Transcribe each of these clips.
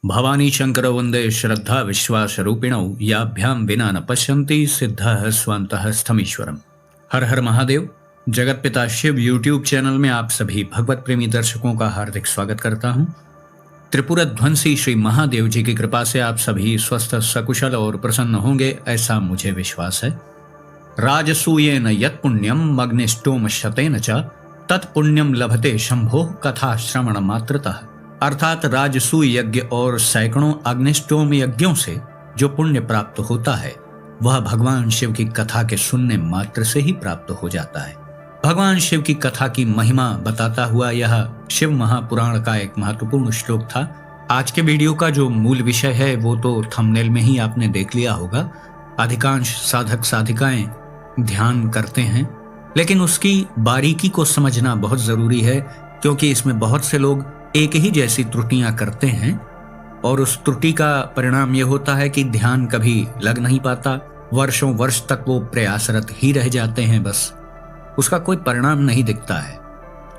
भवानी शंकर वंदे श्रद्धा विश्वास रूपिणौ याभ्यां विना न पश्यन्ति सिद्धः स्वान्तः स्थमीश्वरम। हर हर महादेव। जगत पिता शिव यूट्यूब चैनल में आप सभी भगवत प्रेमी दर्शकों का हार्दिक स्वागत करता हूं। त्रिपुरा ध्वंसी श्री महादेव जी की कृपा से आप सभी स्वस्थ सकुशल और प्रसन्न होंगे, ऐसा मुझे विश्वास है। राजसूयेन यत् पुण्यम अग्निष्टोम शतेन च तत्पुण्यम लभते शंभो कथा श्रवण मात्रतः। अर्थात राजसूय यज्ञ और सैकड़ों अग्निष्टोम यज्ञों से जो पुण्य प्राप्त होता है वह भगवान शिव की कथा के सुनने मात्र से ही प्राप्त हो जाता है। भगवान शिव की कथा की महिमा बताता हुआ यह शिव महापुराण का एक महत्वपूर्ण श्लोक था। आज के वीडियो का जो मूल विषय है वो तो थंबनेल में ही आपने देख लिया होगा। अधिकांश साधक साधिकाएं ध्यान करते हैं, लेकिन उसकी बारीकी को समझना बहुत जरूरी है, क्योंकि इसमें बहुत से लोग एक ही जैसी त्रुटियां करते हैं और उस त्रुटि का परिणाम यह होता है कि ध्यान कभी लग नहीं पाता। वर्षों वर्ष तक वो प्रयासरत ही रह जाते हैं, बस उसका कोई परिणाम नहीं दिखता है।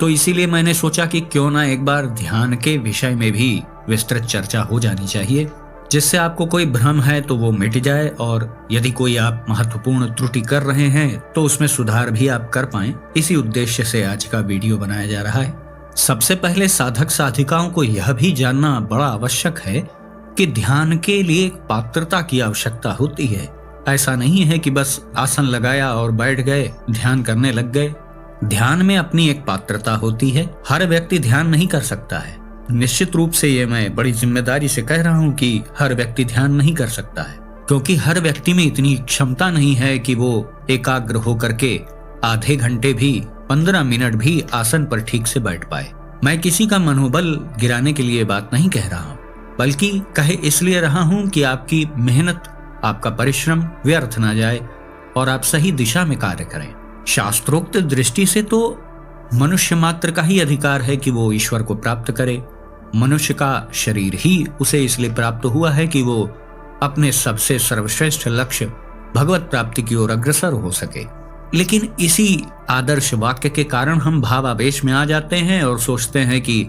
तो इसीलिए मैंने सोचा कि क्यों ना एक बार ध्यान के विषय में भी विस्तृत चर्चा हो जानी चाहिए, जिससे आपको कोई भ्रम है तो वो मिट जाए, और यदि कोई आप महत्वपूर्ण त्रुटि कर रहे हैं तो उसमें सुधार भी आप कर पाएं। इसी उद्देश्य से आज का वीडियो बनाया जा रहा है। सबसे पहले साधक साधिकाओं को यह भी जानना बड़ा आवश्यक है कि ध्यान के लिए एक पात्रता की आवश्यकता होती है। ऐसा नहीं है कि बस आसन लगाया और बैठ गए, ध्यान करने लग गए। ध्यान में अपनी एक पात्रता होती है। हर व्यक्ति ध्यान नहीं कर सकता है। निश्चित रूप से ये मैं बड़ी जिम्मेदारी से कह रहा हूँ कि हर व्यक्ति ध्यान नहीं कर सकता है, क्योंकि हर व्यक्ति में इतनी क्षमता नहीं है कि वो एकाग्र होकर के आधे घंटे भी 15 मिनट भी आसन पर ठीक से बैठ पाए। मैं किसी का मनोबल गिराने के लिए बात नहीं कह रहा हूँ, बल्कि कहे इसलिए रहा हूँ कि आपकी मेहनत, आपका परिश्रम व्यर्थ ना जाए और आप सही दिशा में कार्य करें। शास्त्रोक्त दृष्टि से तो मनुष्य मात्र का ही अधिकार है कि वो ईश्वर को प्राप्त करे। मनुष्य का शरीर ही उसे इसलिए प्राप्त हुआ है कि वो अपने सबसे सर्वश्रेष्ठ लक्ष्य भगवत प्राप्ति की ओर अग्रसर हो सके। लेकिन इसी आदर्श वाक्य के कारण हम भावावेश में आ जाते हैं और सोचते हैं कि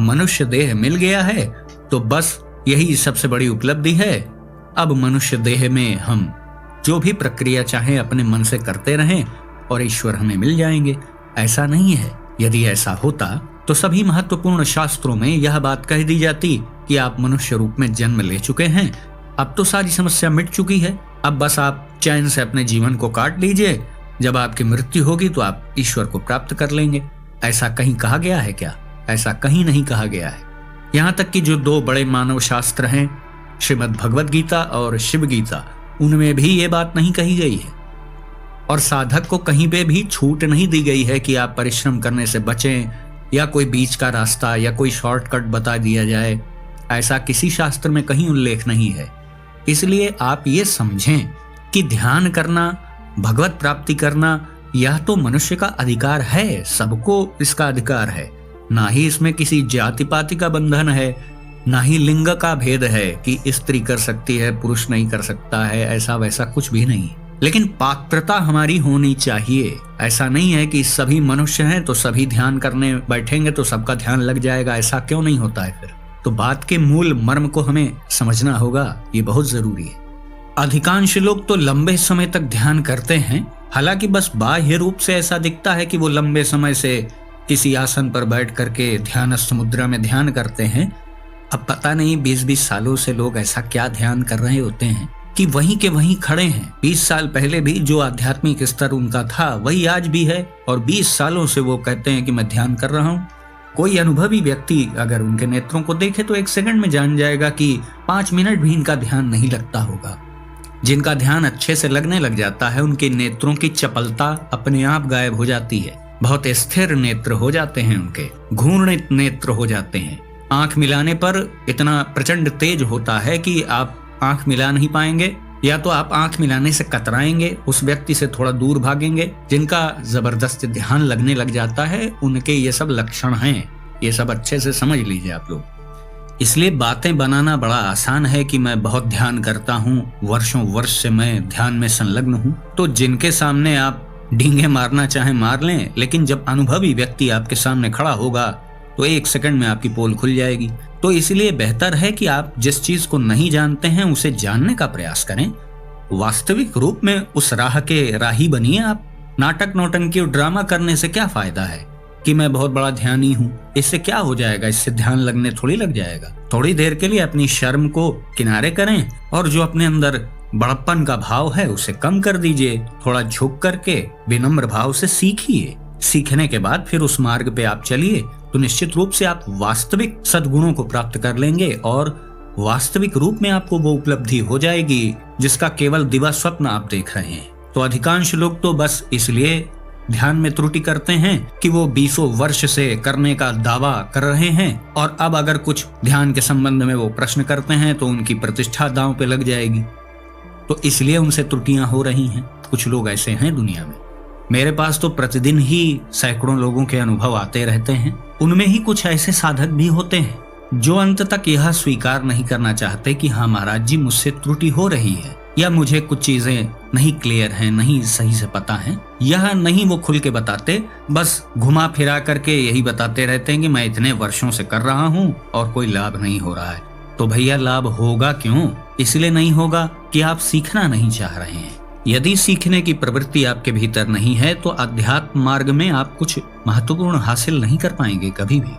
मनुष्य देह मिल गया है तो बस यही सबसे बड़ी उपलब्धि है। अब मनुष्य देह में हम जो भी प्रक्रिया चाहें अपने मन से करते रहें और ईश्वर हमें मिल जाएंगे। ऐसा नहीं है। यदि ऐसा होता तो सभी महत्वपूर्ण शास्त्रों में यह बात कह दी जाती कि आप मनुष्य रूप में जन्म ले चुके हैं, अब तो सारी समस्या मिट चुकी है, अब बस आप चैन से अपने जीवन को काट लीजिए, जब आपकी मृत्यु होगी तो आप ईश्वर को प्राप्त कर लेंगे। ऐसा कहीं कहा गया है क्या? ऐसा कहीं नहीं कहा गया है। यहाँ तक कि जो दो बड़े मानव शास्त्र हैं, श्रीमद् भगवद गीता और शिव गीता, उनमें भी ये बात नहीं कही गई है। और साधक को कहीं पे भी छूट नहीं दी गई है कि आप परिश्रम करने से बचें या कोई बीच का रास्ता या कोई शॉर्टकट बता दिया जाए। ऐसा किसी शास्त्र में कहीं उल्लेख नहीं है। इसलिए आप ये समझें कि ध्यान करना, भगवत प्राप्ति करना, यह तो मनुष्य का अधिकार है। सबको इसका अधिकार है। ना ही इसमें किसी जाति पाति का बंधन है, ना ही लिंग का भेद है कि स्त्री कर सकती है पुरुष नहीं कर सकता है। ऐसा वैसा कुछ भी नहीं। लेकिन पात्रता हमारी होनी चाहिए। ऐसा नहीं है कि सभी मनुष्य हैं तो सभी ध्यान करने बैठेंगे तो सबका ध्यान लग जाएगा। ऐसा क्यों नहीं होता है? फिर तो बात के मूल मर्म को हमें समझना होगा। ये बहुत जरूरी है। अधिकांश लोग तो लंबे समय तक ध्यान करते हैं, हालांकि बस बाह्य रूप से ऐसा दिखता है कि वो लंबे समय से किसी आसन पर बैठ करके ध्यानस्थ मुद्रा में ध्यान करते हैं। अब पता नहीं 20-20 सालों से लोग ऐसा क्या ध्यान कर रहे होते हैं कि वहीं के वहीं खड़े हैं। 20 साल पहले भी जो आध्यात्मिक स्तर उनका था वही आज भी है, और 20 सालों से वो कहते हैं कि मैं ध्यान कर रहा हूँ। कोई अनुभवी व्यक्ति अगर उनके नेत्रों को देखे तो 1 सेकंड में जान जाएगा कि 5 मिनट भी इनका ध्यान नहीं लगता होगा। जिनका ध्यान अच्छे से लगने लग जाता है उनके नेत्रों की चपलता अपने आप गायब हो जाती है। बहुत स्थिर नेत्र हो जाते हैं, उनके घूर्णित नेत्र हो जाते हैं। आंख मिलाने पर इतना प्रचंड तेज होता है कि आप आंख मिला नहीं पाएंगे, या तो आप आंख मिलाने से कतराएंगे, उस व्यक्ति से थोड़ा दूर भागेंगे। जिनका जबरदस्त ध्यान लगने लग जाता है उनके ये सब लक्षण हैं। ये सब अच्छे से समझ लीजिए आप लोग। इसलिए बातें बनाना बड़ा आसान है कि मैं बहुत ध्यान करता हूँ, वर्षों वर्ष से मैं ध्यान में संलग्न हूँ। तो जिनके सामने आप डींगे मारना चाहे मार लें, लेकिन जब अनुभवी व्यक्ति आपके सामने खड़ा होगा तो 1 सेकंड में आपकी पोल खुल जाएगी। तो इसलिए बेहतर है कि आप जिस चीज को नहीं जानते हैं उसे जानने का प्रयास करें। वास्तविक रूप में उस राह के राही बनिए आप। नाटक नौटंकी और ड्रामा करने से क्या फायदा है कि मैं बहुत बड़ा ध्यानी हूँ, इससे क्या हो जाएगा? इससे ध्यान लगने थोड़ी लग जाएगा। थोड़ी देर के लिए अपनी शर्म को किनारे करें और जो अपने अंदर बड़प्पन का भाव है उसे कम कर दीजिए। थोड़ा झुक करके विनम्र भाव से सीखिए। सीखने के बाद फिर उस मार्ग पे आप चलिए तो निश्चित रूप से आप वास्तविक सद्गुणों को प्राप्त कर लेंगे और वास्तविक रूप में आपको वो उपलब्धि हो जाएगी जिसका केवल दिवा स्वप्न आप देख रहे हैं। तो अधिकांश लोग तो बस इसलिए ध्यान में त्रुटि करते हैं कि वो 20 वर्ष से करने का दावा कर रहे हैं और अब अगर कुछ ध्यान के संबंध में वो प्रश्न करते हैं तो उनकी प्रतिष्ठा दांव पे लग जाएगी। तो इसलिए उनसे त्रुटियां हो रही हैं। कुछ लोग ऐसे हैं दुनिया में। मेरे पास तो प्रतिदिन ही सैकड़ों लोगों के अनुभव आते रहते हैं। उनमें ही कुछ ऐसे साधक भी होते हैं जो अंत तक यह स्वीकार नहीं करना चाहते कि हाँ महाराज जी, मुझसे त्रुटि हो रही है या मुझे कुछ चीजें नहीं क्लियर हैं, नहीं सही से पता है। यह नहीं वो खुल के बताते, बस घुमा फिरा करके यही बताते रहते हैं कि मैं इतने वर्षों से कर रहा हूँ और कोई लाभ नहीं हो रहा है। तो भैया लाभ होगा क्यों? इसलिए नहीं होगा कि आप सीखना नहीं चाह रहे हैं। यदि सीखने की प्रवृत्ति आपके भीतर नहीं है तो अध्यात्म मार्ग में आप कुछ महत्वपूर्ण हासिल नहीं कर पाएंगे कभी भी।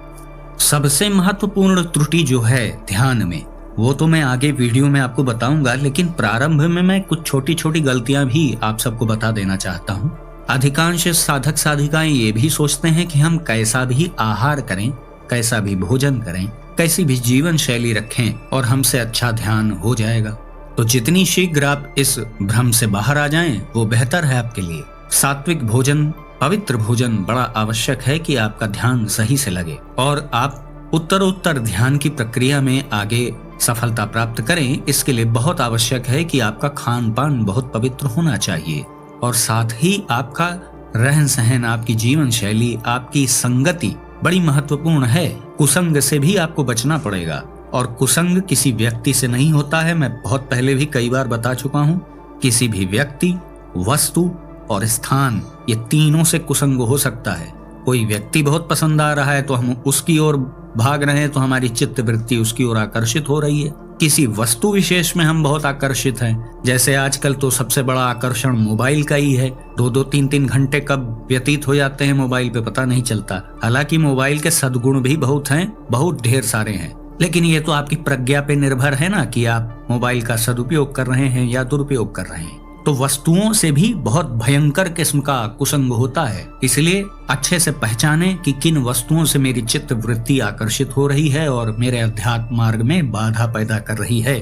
सबसे महत्वपूर्ण त्रुटि जो है ध्यान में, वो तो मैं आगे वीडियो में आपको बताऊंगा, लेकिन प्रारंभ में मैं कुछ छोटी छोटी गलतियां भी आप सबको बता देना चाहता हूं। अधिकांश साधक साधिकाएं ये भी सोचते हैं कि हम कैसा भी आहार करें, कैसा भी भोजन करें, कैसी भी जीवन शैली रखें और हमसे अच्छा ध्यान हो जाएगा। तो जितनी शीघ्र आप इस भ्रम से बाहर आ जाएं वो बेहतर है आपके लिए। सात्विक भोजन, पवित्र भोजन बड़ा आवश्यक है कि आपका ध्यान सही से लगे और आप उत्तरोत्तर ध्यान की प्रक्रिया में आगे सफलता प्राप्त करें। इसके लिए बहुत आवश्यक है कि आपका खान पान बहुत पवित्र होना चाहिए और साथ ही आपका रहन सहन, आपकी जीवन शैली, आपकी संगति बड़ी महत्वपूर्ण है। कुसंग से भी आपको बचना पड़ेगा और कुसंग किसी व्यक्ति से नहीं होता है। मैं बहुत पहले भी कई बार बता चुका हूँ। किसी भी व्यक्ति, वस्तु और स्थान, ये तीनों से कुसंग हो सकता है। कोई व्यक्ति बहुत पसंद आ रहा है तो हम उसकी ओर भाग रहे हैं, तो हमारी चित्त वृत्ति उसकी ओर आकर्षित हो रही है। किसी वस्तु विशेष में हम बहुत आकर्षित हैं, जैसे आजकल तो सबसे बड़ा आकर्षण मोबाइल का ही है। 2-2, 3-3 घंटे कब व्यतीत हो जाते हैं मोबाइल पे पता नहीं चलता। हालांकि मोबाइल के सद्गुण भी बहुत हैं, बहुत ढेर सारे हैं, लेकिन ये तो आपकी प्रज्ञा पे निर्भर है ना कि आप मोबाइल का सदुपयोग कर रहे हैं या दुरुपयोग कर रहे हैं। तो वस्तुओं से भी बहुत भयंकर किस्म का कुसंग होता है। इसलिए अच्छे से पहचानें कि किन वस्तुओं से मेरी चित्त वृत्ति आकर्षित हो रही है और मेरे अध्यात्म मार्ग में बाधा पैदा कर रही है।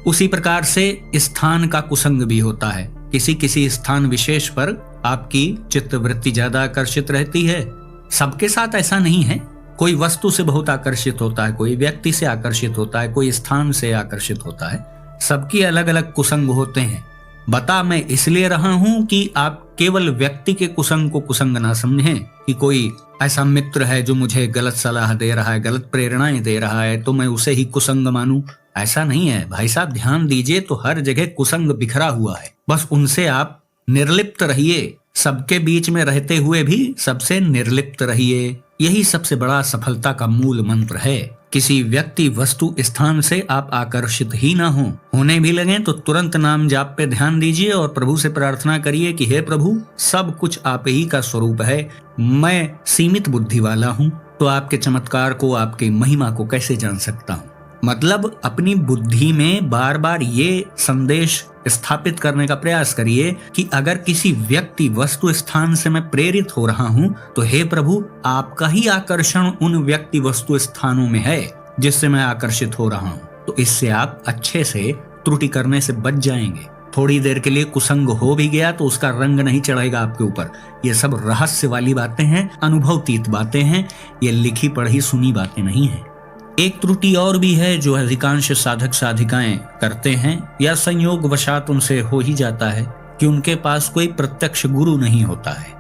उसी प्रकार से स्थान का कुसंग भी होता है। किसी किसी स्थान विशेष पर आपकी चित्त वृत्ति ज्यादा आकर्षित रहती है। सबके साथ ऐसा नहीं है। कोई वस्तु से बहुत आकर्षित होता है, कोई व्यक्ति से आकर्षित होता है, कोई स्थान से आकर्षित होता है। सबकी अलग अलग कुसंग होते हैं। बता मैं इसलिए रहा हूं कि आप केवल व्यक्ति के कुसंग को कुसंग ना समझें कि कोई ऐसा मित्र है जो मुझे गलत सलाह दे रहा है, गलत प्रेरणाएं दे रहा है, तो मैं उसे ही कुसंग मानूं। ऐसा नहीं है भाई साहब। ध्यान दीजिए तो हर जगह कुसंग बिखरा हुआ है। बस उनसे आप निर्लिप्त रहिए। सबके बीच में रहते हुए भी सबसे निर्लिप्त रहिए। यही सबसे बड़ा सफलता का मूल मंत्र है। किसी व्यक्ति, वस्तु, स्थान से आप आकर्षित ही ना हो। होने भी लगे तो तुरंत नाम जाप पे ध्यान दीजिए और प्रभु से प्रार्थना करिए कि हे प्रभु, सब कुछ आप ही का स्वरूप है। मैं सीमित बुद्धि वाला हूँ, तो आपके चमत्कार को, आपकी महिमा को कैसे जान सकता हूँ। मतलब अपनी बुद्धि में बार बार ये संदेश स्थापित करने का प्रयास करिए कि अगर किसी व्यक्ति, वस्तु, स्थान से मैं प्रेरित हो रहा हूं तो हे प्रभु, आपका ही आकर्षण उन व्यक्ति, वस्तु, स्थानों में है जिससे मैं आकर्षित हो रहा हूं। तो इससे आप अच्छे से त्रुटि करने से बच जाएंगे। थोड़ी देर के लिए कुसंग हो भी गया तो उसका रंग नहीं चढ़ेगा आपके ऊपर। ये सब रहस्य वाली बातें हैं, अनुभवतीत बातें हैं, ये लिखी पढ़ी सुनी बातें नहीं है। एक त्रुटि और भी है जो अधिकांश साधक साधिकाएं करते हैं या संयोग वशात उनसे हो ही जाता है कि उनके पास कोई प्रत्यक्ष गुरु नहीं होता है।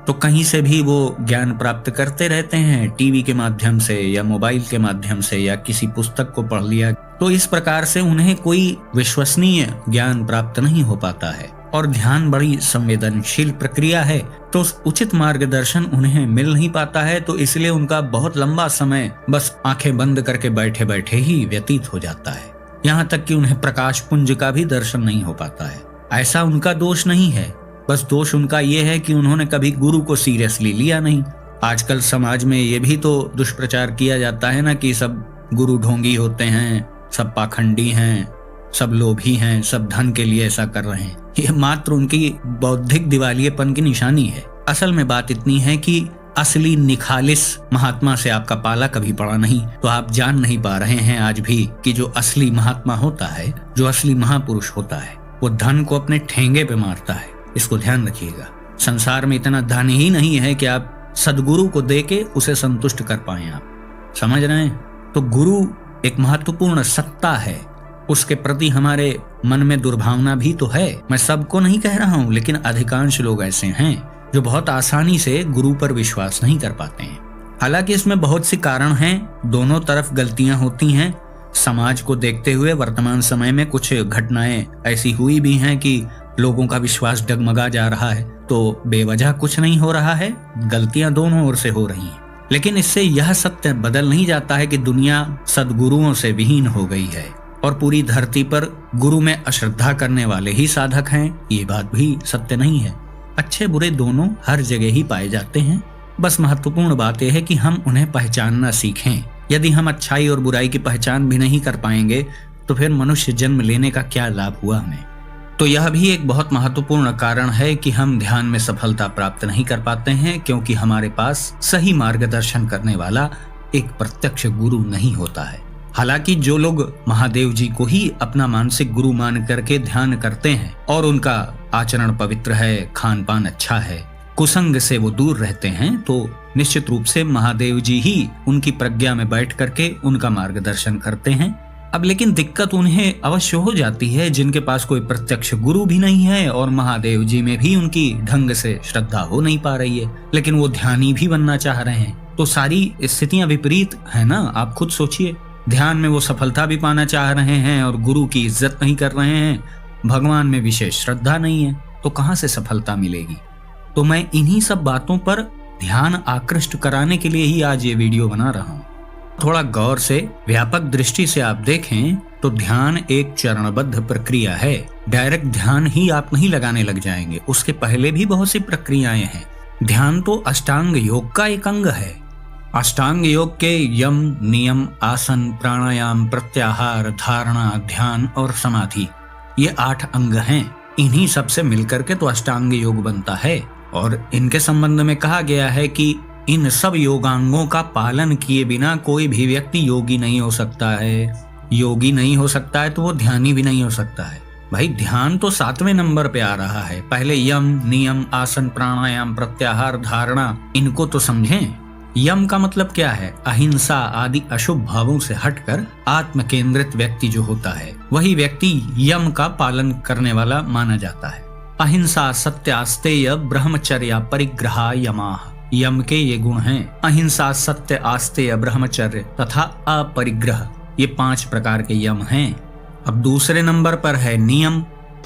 तो कहीं से भी वो ज्ञान प्राप्त करते रहते हैं, टीवी के माध्यम से या मोबाइल के माध्यम से या किसी पुस्तक को पढ़ लिया। तो इस प्रकार से उन्हें कोई विश्वसनीय ज्ञान प्राप्त नहीं हो पाता है। और ध्यान बड़ी संवेदनशील प्रक्रिया है, तो उचित मार्गदर्शन उन्हें मिल नहीं पाता है, तो इसलिए उनका बहुत लंबा समय बस आंखें बंद करके बैठे बैठे ही व्यतीत हो जाता है। यहाँ तक कि उन्हें प्रकाश पुंज का भी दर्शन नहीं हो पाता है। ऐसा उनका दोष नहीं है, बस दोष उनका ये है कि उन्होंने कभी गुरु को सीरियसली लिया नहीं। आजकल समाज में ये भी तो दुष्प्रचार किया जाता है ना कि सब गुरु ढोंगी होते हैं, सब पाखंडी हैं, सब लोभी हैं, सब धन के लिए ऐसा कर रहे हैं। ये मात्र उनकी बौद्धिक दिवालियेपन की निशानी है। असल में बात इतनी है कि असली निखालिस महात्मा से आपका पाला कभी पड़ा नहीं, तो आप जान नहीं पा रहे हैं आज भी कि जो असली महात्मा होता है, जो असली महापुरुष होता है, वो धन को अपने ठेंगे पे मारता है। इसको ध्यान रखिएगा। संसार में इतना धन ही नहीं है कि आप सदगुरु को देके उसे संतुष्ट कर पाए। आप समझ रहे हैं? तो गुरु एक महत्वपूर्ण सत्ता है, उसके प्रति हमारे मन में दुर्भावना भी तो है। मैं सबको नहीं कह रहा हूँ, लेकिन अधिकांश लोग ऐसे हैं जो बहुत आसानी से गुरु पर विश्वास नहीं कर पाते हैं। हालांकि इसमें बहुत सी कारण हैं, दोनों तरफ गलतियां होती हैं। समाज को देखते हुए वर्तमान समय में कुछ घटनाएं ऐसी हुई भी हैं कि लोगों का विश्वास डगमगा जा रहा है, तो बेवजह कुछ नहीं हो रहा है, गलतियां दोनों ओर से हो रही हैं। लेकिन इससे यह सत्य बदल नहीं जाता है कि दुनिया सद्गुरुओं से विहीन हो गई है और पूरी धरती पर गुरु में अश्रद्धा करने वाले ही साधक हैं। ये बात भी सत्य नहीं है। अच्छे बुरे दोनों हर जगह ही पाए जाते हैं। बस महत्वपूर्ण बात यह है कि हम उन्हें पहचानना सीखें। यदि हम अच्छाई और बुराई की पहचान भी नहीं कर पाएंगे तो फिर मनुष्य जन्म लेने का क्या लाभ हुआ हमें। तो यह भी एक बहुत महत्वपूर्ण कारण है कि हम ध्यान में सफलता प्राप्त नहीं कर पाते हैं, क्योंकि हमारे पास सही मार्गदर्शन करने वाला एक प्रत्यक्ष गुरु नहीं होता है। हालांकि जो लोग महादेव जी को ही अपना मानसिक गुरु मान करके ध्यान करते हैं और उनका आचरण पवित्र है, खान पान अच्छा है, कुसंग से वो दूर रहते हैं, तो निश्चित रूप से महादेव जी ही उनकी प्रज्ञा में बैठ करके उनका मार्गदर्शन करते हैं। अब लेकिन दिक्कत उन्हें अवश्य हो जाती है जिनके पास कोई प्रत्यक्ष गुरु भी नहीं है और महादेव जी में भी उनकी ढंग से श्रद्धा हो नहीं पा रही है, लेकिन वो ध्यानी भी बनना चाह रहे हैं। तो सारी स्थितियां विपरीत है ना। आप खुद सोचिए, ध्यान में वो सफलता भी पाना चाह रहे हैं और गुरु की इज्जत नहीं कर रहे हैं, भगवान में विशेष श्रद्धा नहीं है, तो कहां से सफलता मिलेगी। तो मैं इन्हीं सब बातों पर ध्यान आकृष्ट कराने के लिए ही आज ये वीडियो बना रहा हूँ। थोड़ा गौर से व्यापक दृष्टि से आप देखें तो ध्यान एक चरणबद्ध प्रक्रिया है। डायरेक्ट ध्यान ही आप नहीं लगाने लग जाएंगे, उसके पहले भी बहुत सी प्रक्रियाएं हैं। ध्यान तो अष्टांग योग का एक अंग है। अष्टांग योग के यम, नियम, आसन, प्राणायाम, प्रत्याहार, धारणा, ध्यान और समाधि, ये 8 अंग हैं। इन्हीं सब से मिलकर के तो अष्टांग योग बनता है और इनके संबंध में कहा गया है कि इन सब योगांगों का पालन किए बिना कोई भी व्यक्ति योगी नहीं हो सकता है। योगी नहीं हो सकता है तो वो ध्यानी भी नहीं हो सकता है। भाई ध्यान तो 7वें नंबर पे आ रहा है। पहले यम, नियम, आसन, प्राणायाम, प्रत्याहार, धारणा, इनको तो समझें। यम का मतलब क्या है? अहिंसा आदि अशुभ भावों से हटकर आत्म केंद्रित व्यक्ति जो होता है, वही व्यक्ति यम का पालन करने वाला माना जाता है। अहिंसा, सत्य, आस्तेय, ब्रह्मचर्य, परिग्रह, यमाह, यम के ये गुण हैं। अहिंसा, सत्य, आस्तेय, ब्रह्मचर्य तथा अपरिग्रह, ये 5 प्रकार के यम हैं। अब दूसरे नंबर पर है नियम।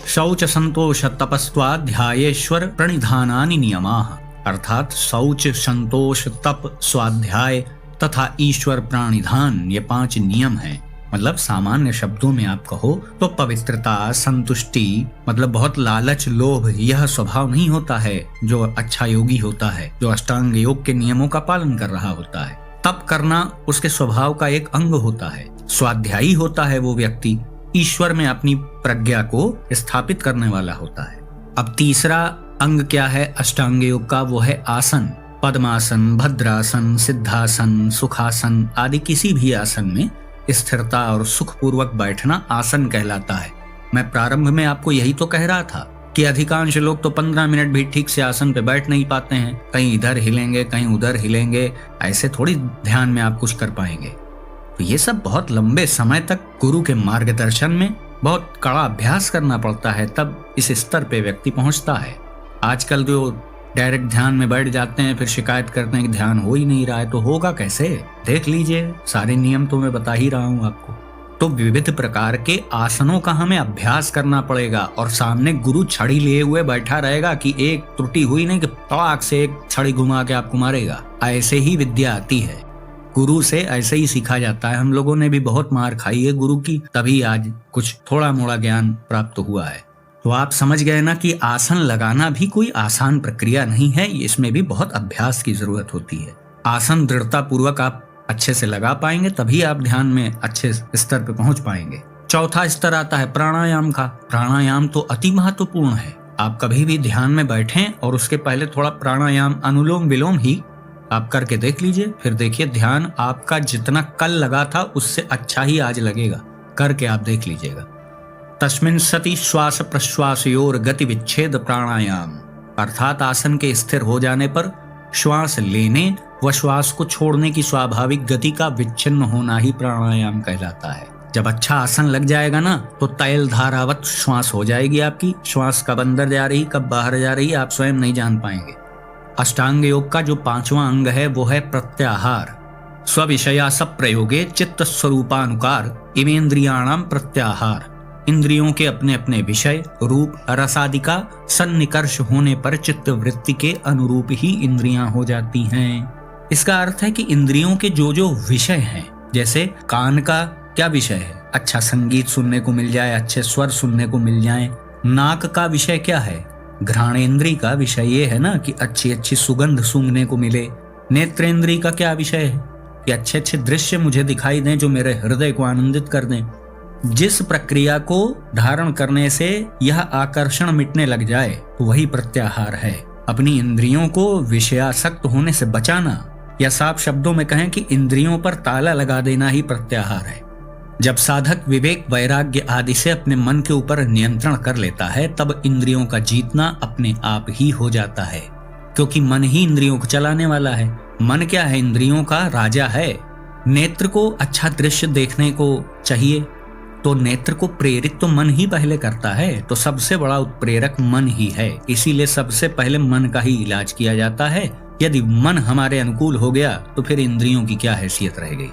शौच, संतोष, तपस्वा, ध्यायेश्वर, प्रणिधानानि नियमाः, अर्थात शौच, संतोष, तप, स्वाध्याय तथा ईश्वर प्राणिधान, ये 5 नियम हैं। मतलब सामान्य शब्दों में आप कहो तो पवित्रता, संतुष्टि, मतलब बहुत लालच, लोभ, यह स्वभाव नहीं होता है जो अच्छा योगी होता है, जो अष्टांग योग के नियमों का पालन कर रहा होता है। तप करना उसके स्वभाव का एक अंग होता है। स्वाध्यायी होता है वो व्यक्ति, ईश्वर में अपनी प्रज्ञा को स्थापित करने वाला होता है। अब तीसरा अंग क्या है अष्टांग योग का? वो है आसन। पद्मासन, भद्रासन, सिद्धासन, सुखासन आदि किसी भी आसन में स्थिरता और सुखपूर्वक बैठना आसन कहलाता है। मैं प्रारंभ में आपको यही तो कह रहा था कि अधिकांश लोग तो 15 मिनट भी ठीक से आसन पे बैठ नहीं पाते हैं। कहीं इधर हिलेंगे, कहीं उधर हिलेंगे, ऐसे थोड़ी ध्यान में आप कुछ कर पाएंगे। तो ये सब बहुत लंबे समय तक गुरु के मार्गदर्शन में बहुत कड़ा अभ्यास करना पड़ता है, तब इस स्तर पे व्यक्ति पहुंचता है। आजकल जो डायरेक्ट ध्यान में बैठ जाते हैं, फिर शिकायत करते हैं कि ध्यान हो ही नहीं रहा है, तो होगा कैसे? देख लीजिए, सारे नियम तो मैं बता ही रहा हूं आपको। तो विविध प्रकार के आसनों का हमें अभ्यास करना पड़ेगा और सामने गुरु छड़ी लिए हुए बैठा रहेगा कि एक त्रुटि हुई नहीं कि तड़ाक से एक छड़ी घुमा के आपको मारेगा। ऐसे ही विद्या आती है, गुरु से ऐसे ही सीखा जाता है। हम लोगों ने भी बहुत मार खाई है गुरु की, तभी आज कुछ थोड़ा मोड़ा ज्ञान प्राप्त हुआ है। तो आप समझ गए ना कि आसन लगाना भी कोई आसान प्रक्रिया नहीं है, इसमें भी बहुत अभ्यास की जरूरत होती है। आसन दृढ़ता पूर्वक आप अच्छे से लगा पाएंगे तभी आप ध्यान में अच्छे स्तर पे पहुंच पाएंगे। चौथा स्तर आता है प्राणायाम का। प्राणायाम तो अति महत्वपूर्ण है। आप कभी भी ध्यान में बैठें और उसके पहले थोड़ा प्राणायाम, अनुलोम विलोम ही आप करके देख लीजिए। फिर देखिए ध्यान आपका जितना कल लगा था उससे अच्छा ही आज लगेगा। करके आप देख लीजिएगा। तस्मिन् सति श्वास प्रश्वासयोर गति विच्छेद प्राणायाम, अर्थात आसन के स्थिर हो जाने पर श्वास लेने व श्वास को छोड़ने की स्वाभाविक गति का विच्छिन्न होना ही प्राणायाम कहलाता है। जब अच्छा आसन लग जाएगा ना तो तैल धारावत श्वास हो जाएगी आपकी। श्वास कब अंदर जा रही कब बाहर जा रही आप स्वयं नहीं जान पाएंगे। अष्टांग योग का जो 5वां अंग है वो है प्रत्याहार। स्विषया सब प्रयोगे चित्त स्वरूपानुकार इमेन्द्रियाणाम प्रत्याहार। इंद्रियों के अपने अपने विषय, रूप, रसादि का सन्निकर्ष होने पर चित्त वृत्ति के अनुरूप ही इंद्रियां हो जाती हैं। इसका अर्थ है कि इंद्रियों के जो जो विषय हैं, जैसे कान का क्या विषय है, अच्छा संगीत सुनने को मिल जाए, अच्छे स्वर सुनने को मिल जाए। नाक का विषय क्या है, घ्राणेन्द्रिय का विषय ये है ना कि अच्छी अच्छी सुगंध सूंघने को मिले। नेत्रेंद्रिय का क्या विषय है कि अच्छे अच्छे दृश्य मुझे दिखाई दें जो मेरे हृदय को आनंदित कर दें। जिस प्रक्रिया को धारण करने से यह आकर्षण मिटने लग जाए तो वही प्रत्याहार है। अपनी इंद्रियों को विषयासक्त होने से बचाना, या साफ शब्दों में कहें कि इंद्रियों पर ताला लगा देना ही प्रत्याहार है। जब साधक विवेक, वैराग्य आदि से अपने मन के ऊपर नियंत्रण कर लेता है तब इंद्रियों का जीतना अपने आप ही हो जाता है, क्योंकि मन ही इंद्रियों को चलाने वाला है। मन क्या है, इंद्रियों का राजा है। नेत्र को अच्छा दृश्य देखने को चाहिए तो नेत्र को प्रेरित तो मन ही पहले करता है, तो सबसे बड़ा उत्प्रेरक मन ही है। इसीलिए सबसे पहले मन का ही इलाज किया जाता है। यदि मन हमारे अनुकूल हो गया तो फिर इंद्रियों की क्या हैसियत रह गई।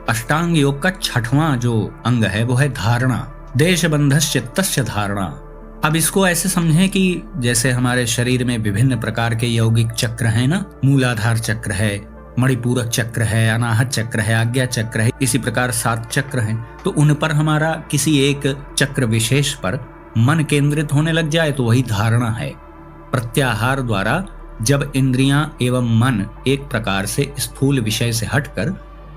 अष्टांग योग का 6वां जो अंग है वो है धारणा। देशबंधस्य चित्तस्य धारणा। अब इसको ऐसे समझें कि जैसे हमारे शरीर में विभिन्न प्रकार के यौगिक चक्र हैं ना, मूलाधार चक्र है, मणिपूरक चक्र है, अनाहत चक्र है, आज्ञा चक्र है, इसी प्रकार 7 चक्र हैं। तो उन पर हमारा किसी एक चक्र विशेष पर मन केंद्रित होने लग जाए तो वही धारणा है। प्रत्याहार द्वारा जब इंद्रियां एवं मन एक प्रकार से स्थूल विषय से हटकर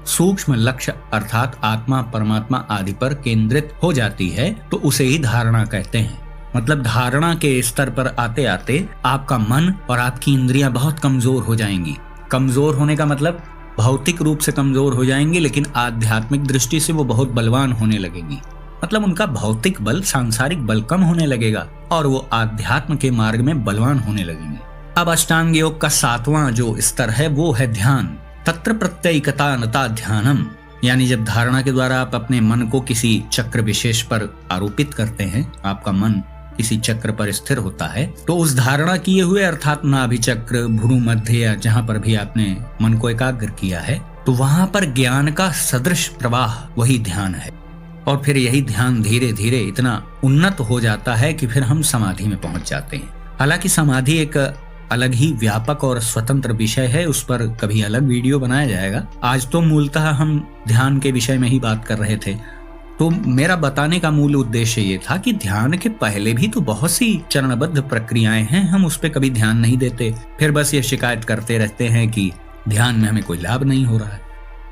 सूक्ष्म लक्ष्य अर्थात आत्मा, परमात्मा आदि पर केंद्रित हो जाती है तो उसे ही धारणा कहते हैं। मतलब धारणा के स्तर पर आते आते आपका मन और आपकी इंद्रियां बहुत कमजोर हो जाएंगी। कमजोर होने का मतलब भौतिक रूप से कमजोर हो जाएंगी, लेकिन आध्यात्मिक दृष्टि से वो बहुत बलवान होने लगेंगी। मतलब उनका भौतिक बल, सांसारिक बल कम होने लगेगा और वो आध्यात्म के मार्ग में बलवान होने लगेंगे। अब अष्टांग योग का 7वां जो स्तर है वो है ध्यान। तत्र प्रत्ययिकता नता ध्यानम, यानी जब धारणा के द्वारा आप अपने मन को किसी चक्र विशेष पर आरोपित करते हैं, आपका मन किसी चक्र पर स्थिर होता है, तो उस धारणा किए हुए अर्थात नाभि चक्र, भ्रू मध्य या जहां पर भी आपने मन को एकाग्र किया है, तो वहां पर ज्ञान का सदृश प्रवाह वही ध्यान है। और फिर यही ध्यान धीरे धीरे इतना उन्नत हो जाता है कि फिर हम समाधि में पहुंच जाते हैं। हालांकि समाधि एक अलग ही व्यापक और स्वतंत्र विषय है, उस पर कभी अलग वीडियो बनाया जाएगा। आज तो मूलतः हम ध्यान के विषय में ही बात कर रहे थे। तो मेरा बताने का मूल उद्देश्य ये था कि ध्यान के पहले भी तो बहुत सी चरणबद्ध प्रक्रियाएं हैं, हम उस पर कभी ध्यान नहीं देते, फिर बस ये शिकायत करते रहते हैं कि ध्यान में हमें कोई लाभ नहीं हो रहा है।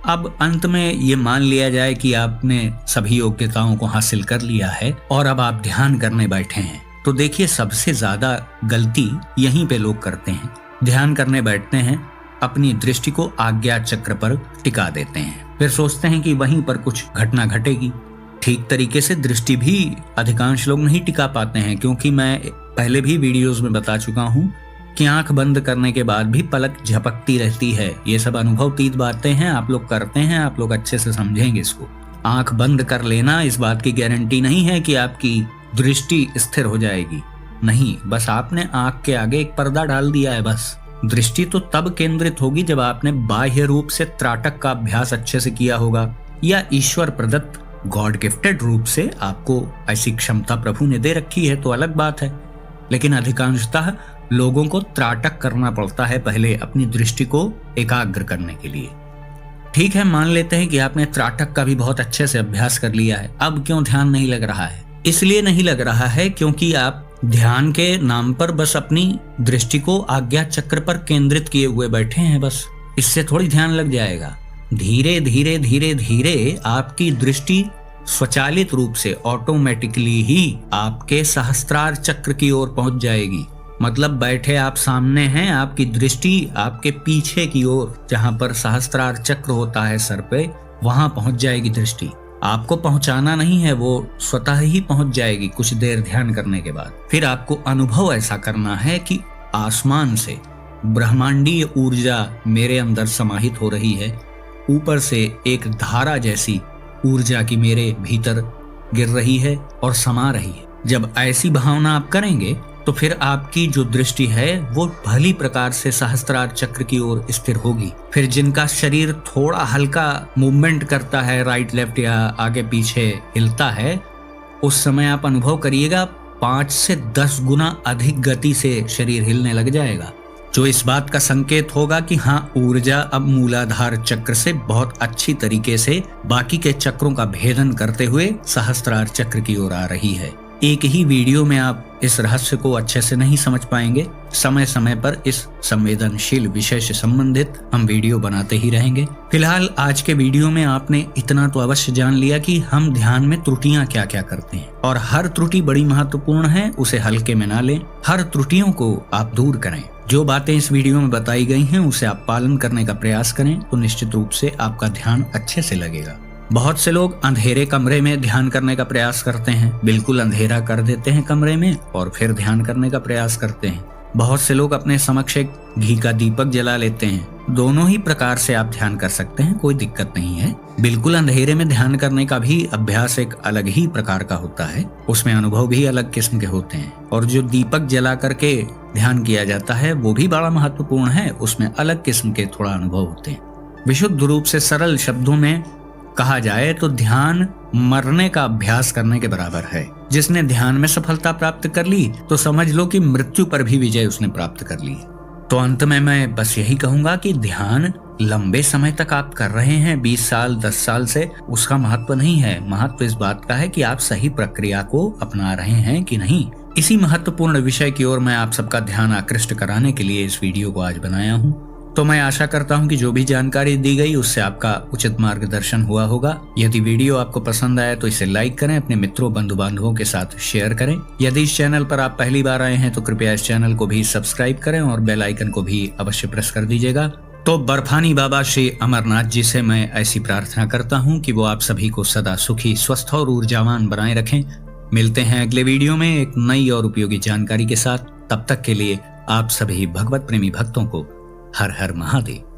अब अंत में ये मान लिया जाए कि आपने सभी योग्यताओं को हासिल कर लिया है और अब आप ध्यान करने बैठे हैं, तो देखिए सबसे ज्यादा गलती यहीं पे लोग करते हैं। ध्यान करने बैठते हैं, अपनी दृष्टि को आज्ञा चक्र पर टिका देते हैं, फिर सोचते हैं कि वहीं पर कुछ घटना घटेगी। ठीक तरीके से दृष्टि भी अधिकांश लोग नहीं टिका पाते हैं, क्योंकि मैं पहले भी वीडियोस में बता चुका हूं कि आंख बंद करने के बाद भी पलक झपकती रहती है। ये सब अनुभवतीत बातें हैं, आप लोग करते हैं, आप लोग अच्छे से समझेंगे इसको। आंख बंद कर लेना इस बात की गारंटी नहीं है कि आपकी दृष्टि स्थिर हो जाएगी, नहीं, बस आपने आंख के आगे एक पर्दा डाल दिया है। बस दृष्टि तो तब केंद्रित होगी जब आपने बाह्य रूप से त्राटक का अभ्यास अच्छे से किया होगा या ईश्वर प्रदत्त गॉड गिफ्टेड रूप से आपको ऐसी क्षमता प्रभु ने दे रखी है तो अलग बात है, लेकिन अधिकांशतः लोगों को त्राटक करना पड़ता है पहले अपनी दृष्टि को एकाग्र करने के लिए। ठीक है, मान लेते हैं कि आपने त्राटक का भी बहुत अच्छे से अभ्यास कर लिया है, अब क्यों ध्यान नहीं लग रहा है? इसलिए नहीं लग रहा है क्योंकि आप ध्यान के नाम पर बस अपनी दृष्टि को आज्ञा चक्र पर केंद्रित किए हुए बैठे हैं। बस इससे थोड़ी ध्यान लग जाएगा। धीरे धीरे धीरे धीरे आपकी दृष्टि स्वचालित रूप से ऑटोमेटिकली ही आपके सहस्त्रार चक्र की ओर पहुंच जाएगी। मतलब बैठे आप सामने हैं, आपकी दृष्टि आपके पीछे की ओर, जहां पर सहस्त्रार चक्र होता है सर पे, वहां पहुंच जाएगी दृष्टि। आपको पहुंचाना नहीं है, वो स्वतः ही पहुंच जाएगी कुछ देर ध्यान करने के बाद। फिर आपको अनुभव ऐसा करना है कि आसमान से ब्रह्मांडीय ऊर्जा मेरे अंदर समाहित हो रही है, ऊपर से एक धारा जैसी ऊर्जा की मेरे भीतर गिर रही है और समा रही है। जब ऐसी भावना आप करेंगे तो फिर आपकी जो दृष्टि है वो भली प्रकार से सहस्त्रार चक्र की ओर स्थिर होगी। फिर जिनका शरीर थोड़ा हल्का मूवमेंट करता है, राइट लेफ्ट या आगे पीछे हिलता है, उस समय आप अनुभव करिएगा 5 से 10 गुना अधिक गति से शरीर हिलने लग जाएगा, जो इस बात का संकेत होगा कि हाँ, ऊर्जा अब मूलाधार चक्र से बहुत अच्छी तरीके से बाकी के चक्रों का भेदन करते हुए सहस्त्रार चक्र की ओर आ रही है। एक ही वीडियो में आप इस रहस्य को अच्छे से नहीं समझ पाएंगे। समय समय पर इस संवेदनशील विषय से संबंधित हम वीडियो बनाते ही रहेंगे। फिलहाल आज के वीडियो में आपने इतना तो अवश्य जान लिया कि हम ध्यान में त्रुटियां क्या क्या करते हैं, और हर त्रुटि बड़ी महत्वपूर्ण है, उसे हल्के में ना लें। हर त्रुटियों को आप दूर करें। जो बातें इस वीडियो में बताई गई हैं उसे आप पालन करने का प्रयास करें तो निश्चित रूप से आपका ध्यान अच्छे से लगेगा। बहुत से लोग अंधेरे कमरे में ध्यान करने का प्रयास करते हैं, बिल्कुल अंधेरा कर देते हैं कमरे में और फिर ध्यान करने का प्रयास करते हैं। बहुत से लोग अपने समक्ष एक घी का दीपक जला लेते हैं। दोनों ही प्रकार से आप ध्यान कर सकते हैं, कोई दिक्कत नहीं है। बिल्कुल अंधेरे में ध्यान करने का भी अभ्यास एक अलग ही प्रकार का होता है, उसमें अनुभव भी अलग किस्म के होते हैं। और जो दीपक जला करके ध्यान किया जाता है वो भी बड़ा महत्वपूर्ण है, उसमें अलग किस्म के थोड़ा अनुभव होते हैं। विशुद्ध रूप से सरल शब्दों में कहा जाए तो ध्यान मरने का अभ्यास करने के बराबर है। जिसने ध्यान में सफलता प्राप्त कर ली तो समझ लो कि मृत्यु पर भी विजय उसने प्राप्त कर ली। तो अंत में मैं बस यही कहूंगा कि ध्यान लंबे समय तक आप कर रहे हैं, 20 साल 10 साल से, उसका महत्व नहीं है। महत्व इस बात का है कि आप सही प्रक्रिया को अपना रहे हैं कि नहीं। इसी महत्वपूर्ण विषय की ओर मैं आप सबका ध्यान आकृष्ट कराने के लिए इस वीडियो को आज बनाया हूँ। तो मैं आशा करता हूं कि जो भी जानकारी दी गई उससे आपका उचित मार्गदर्शन हुआ होगा। यदि वीडियो आपको पसंद आए तो इसे लाइक करें, अपने मित्रों बंधु बांधवों के साथ शेयर करें। यदि इस चैनल पर आप पहली बार आए हैं तो कृपया इस चैनल को भी सब्सक्राइब करें और बेल आइकन को भी अवश्य प्रेस कर दीजिएगा। तो बर्फानी बाबा श्री अमरनाथ जी से मैं ऐसी प्रार्थना करता हूँ कि वो आप सभी को सदा सुखी, स्वस्थ और ऊर्जावान बनाए रखें। मिलते हैं अगले वीडियो में एक नई और उपयोगी जानकारी के साथ। तब तक के लिए आप सभी भगवत प्रेमी भक्तों को हर हर महादेव।